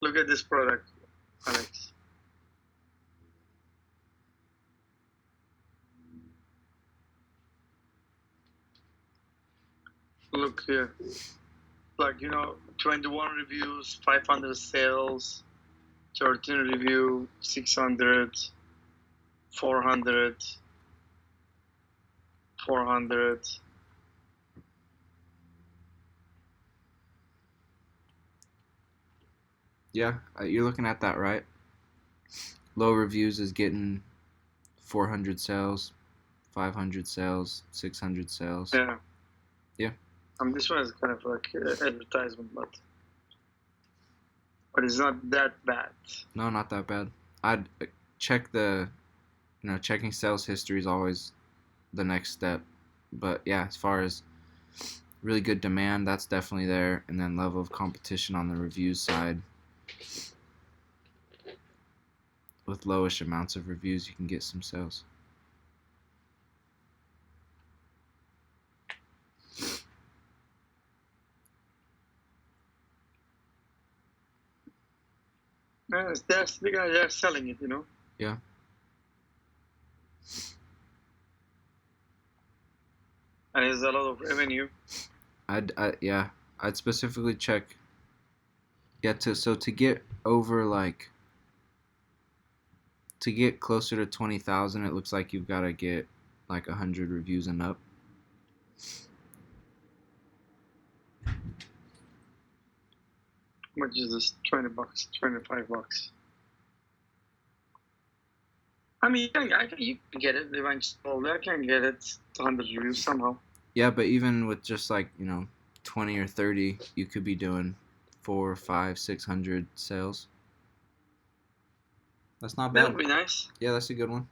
Look at this product, Alex. Look here. Like, 21 reviews, 500 sales, 13 review, 600, 400, 400. Yeah, you're looking at that right. Low reviews is getting 400 sales, 500 sales, 600 sales. Yeah. Yeah. This one is kind of like advertisement, but it's not that bad. No, not that bad. I'd check checking sales history is always the next step. But yeah, as far as really good demand, that's definitely there. And then level of competition on the reviews side. With lowish amounts of reviews, you can get some sales. They're selling it, Yeah. And there's a lot of revenue. I'd specifically check. Yeah, to get over to get closer to 20,000, it looks like you've got to get like 100 reviews and up. How much is this? $20, $25. You can get it eventually. I can get it 100 reviews somehow. Yeah, but even with just 20 or 30, you could be doing 4, 5, 600 sales. That's not bad. That'll be nice. Yeah, that's a good one.